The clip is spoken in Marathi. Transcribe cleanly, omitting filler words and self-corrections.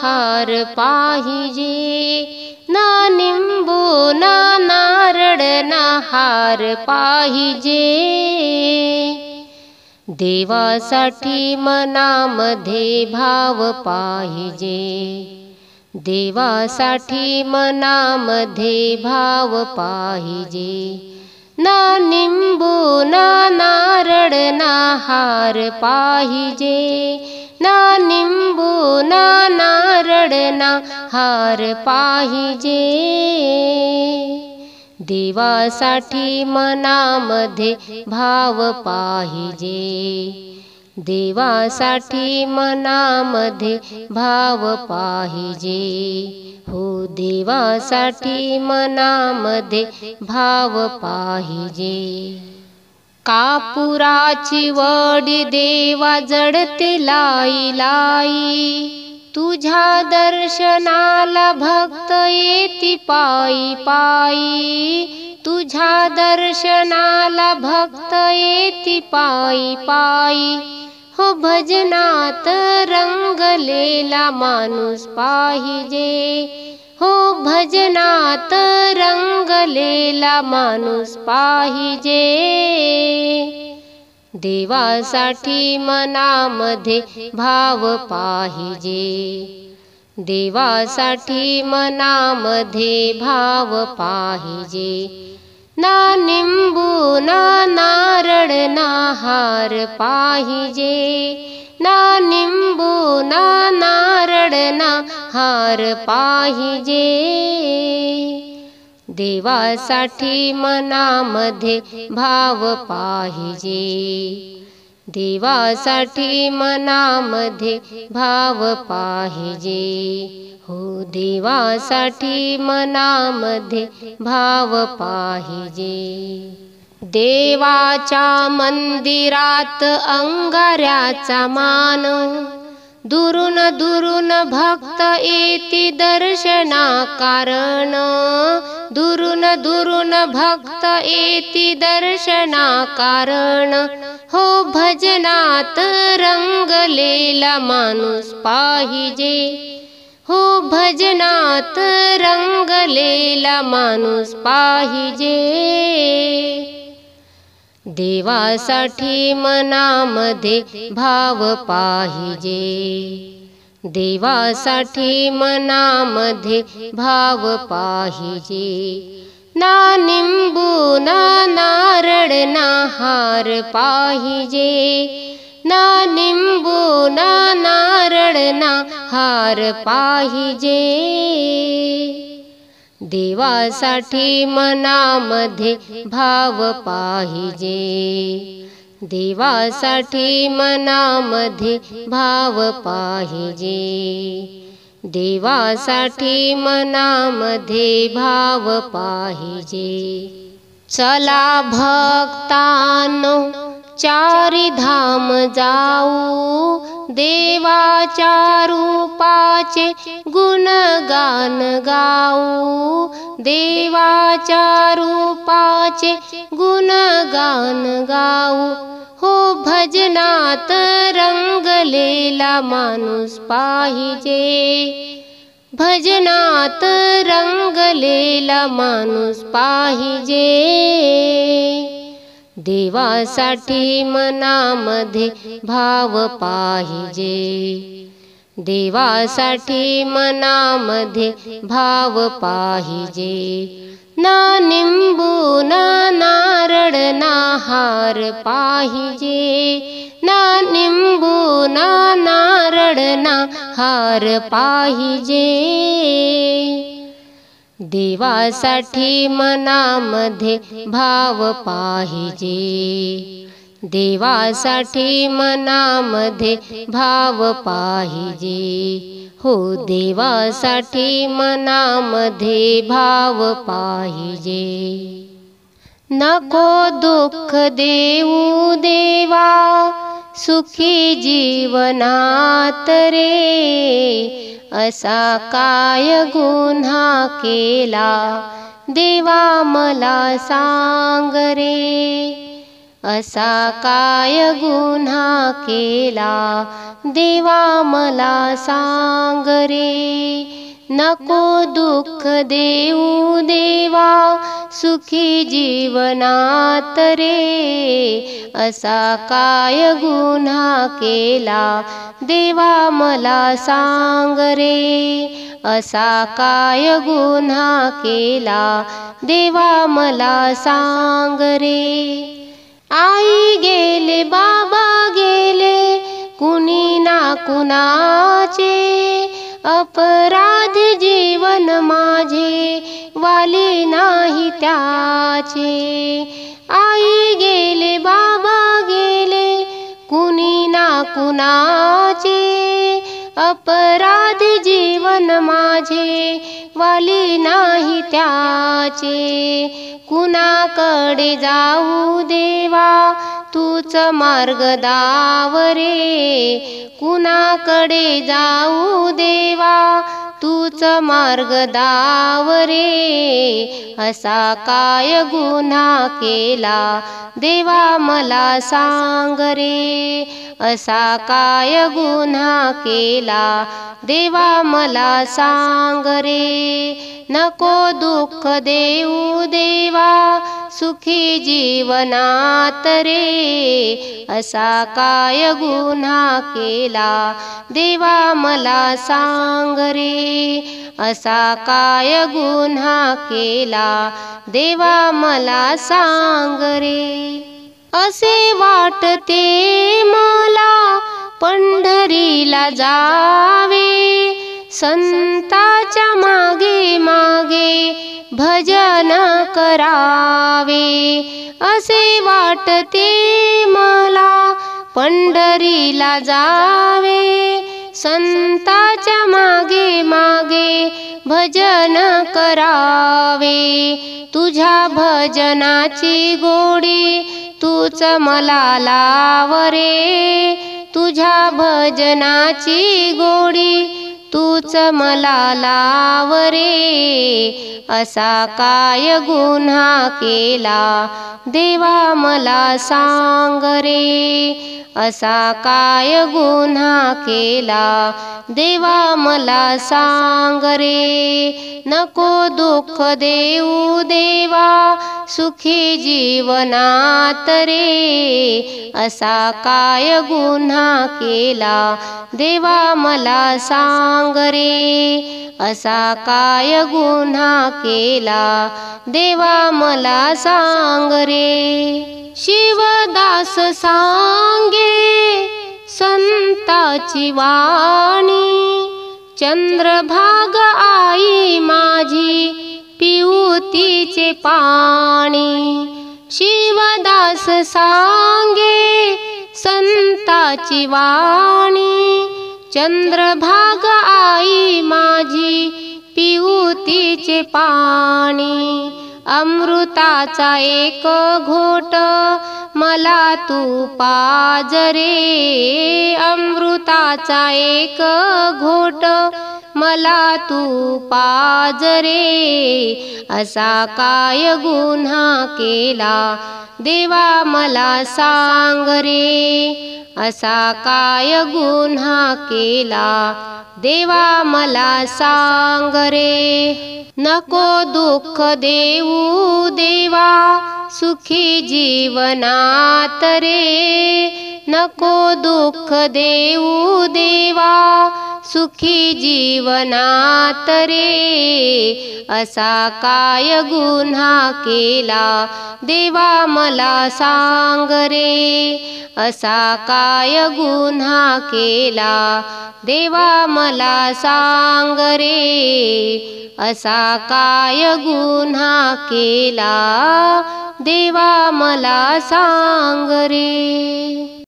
हार पाहिजे, ना निंबू ना नारळ ना हार पाहिजे। देवासाठी मनामध्ये भाव पाहिजे, देवासाठी मनामध्ये भाव पाहिजे, ना निंबू ना नारळ ना हार पाहिजे, ना निंबू ना नारळ ना हार पाहिजे। देवासाठी मनामध्ये भाव पाहिजे, देवासाठी मनामध्ये भाव पाहिजे, हो देवासाठी मनामध्ये भाव पाहिजे। कापुराची वडी देवा जळते लाई लाई, तुझ्या दर्शनाला भक्त येती पायी पायी, तुझ्या दर्शनाला भक्त येती पायी पायी, हो भजनात रंगलेला माणूस पाहिजे, हो भजनात रंगलेला माणूस पाहिजे। देवासाठी मनामध्ये भाव पाहिजे, देवासाठी मनामध्ये भाव पाहिजे, ना निंबू ना नारळ ना हार पाहिजे, ना निंबू ना नारळ ना हार पाहिजे। देवासाठी मनामध्ये भाव पाहिजे, देवासाठी मनामध्ये भाव पाहिजे, हो देवासाठी मनामध्ये भाव पाहिजे। देवाच्या मंदिरात अंगाऱ्याचा मान, दुरून दुरून भक्त येती दर्शना कारण, दुरून दुरून भक्त येती दर्शना कारण, हो भजनात रंगलेला माणूस पाहिजे, हो भजनात रंगलेला माणूस पाहिजे। देवासाठी मनामध्ये भाव पाहिजे, देवासाठी मनामध्ये भाव पाहिजे, ना निंबू ना नारळ ना हार पाहिजे, ना निंबू ना नारळ ना हार पाहिजे। देवासाठी मनामध्ये भाव पाहिजे, देवासाठी मनामध्ये भाव पाहिजे, देवासाठी मनामध्ये भाव पाहिजे। चला भक्तांनो चारी धाम जाऊ, देवाच्या रूपाचे गुणगान गाऊ, देवाच्या रूपाचे गुणगान गाऊ, हो भजनात रंगलेला माणूस पाहिजे, भजनात रंगलेला माणूस पाहिजे। देवासाठी मनामध्ये भाव पाहिजे, देवासाठी मनामध्ये भाव पाहिजे, ना निंबू ना नारळ ना हार पाहिजे, ना निंबू ना नारळ ना हार पाहिजे। देवासाठी मनामध्ये भाव पाहिजे, देवासाठी मनामध्ये भाव पाहिजे, हो देवासाठी मनामध्ये भाव पाहिजे। नको दुःख देऊ देवा सुखी जीवनात रे, असा काय गुन्हा केला देवा मला सांग रे, असा काय गुन्हा केला देवा मला सांग रे. नको दुःख देऊ देवा सुखी जीवनात रे. असा काय गुन्हा केला देवा मला सांग रे. असा काय गुन्हा केला देवा मला सांग रे. आई गेले बाबा गेले कुणी ना कुणाचे, अपराधी जीवन माझे वाली नाही त्याचे. आई गेले बाबा गेले कुणी ना कुणाचे, अपराधी जीवन माझे वाली नाही त्याचे. कुणाकडे जाऊ देवा तूच मार्ग दाव रे. कुणाकडे जाऊ देवा तूच मार्ग दाव रे. असा काय गुन्हा केला देवा मला सांग रे. असा काय गुन्हा केला देवा मला सांग रे. नको दुःख देऊ देवा सुखी जीवनात रे. असा काय गुन्हा केला देवा मला सांग रे. असा काय गुन्हा केला देवा मला सांग रे. असे वाटते मला पंढरीला जावे, संताच्या मागे मागे भजन करावे. असे वाटते मला पंढरीला जावे, संताच्या मागे मागे भजन करावे. तुझ्या भजनाची गोडी तूच मला लाव रे. तुझ्या भजनाची गोडी तूच मला लाव रे. असा काय गुन्हा केला देवा मला सांग रे. असा काय गुन्हा केला देवा मला सांग रे. नको दुःख देऊ देवा सुखी जीवनात रे. असा काय गुन्हा केला देवा मला सांग रे. असा काय गुन्हा केला देवा मला सांग रे. शिवदास सांगे संताची वाणी, चंद्रभाग आई माझी पिऊतीचे पाणी. शिवदास सांगे संताची वाणी, चंद्रभाग आई माझी पिऊतीचे पाणी. अमृताचा एक घोट मला तू पाज रे. अमृताचा एक घोट मला तू पाज रे. असा काय गुन्हा केला देवा मला सांग रे. असा काय गुन्हा केला देवा मला सांग रे. नको दुःख देऊ देवा सुखी जीवनात रे. नको दुःख देऊ देवा सुखी जीवनात रे. असा काय गुन्हा केला देवा मला सांग रे. असा काय गुन्हा केला देवा मला सांग रे. असा काय गुन्हा केला देवा मला सांग रे.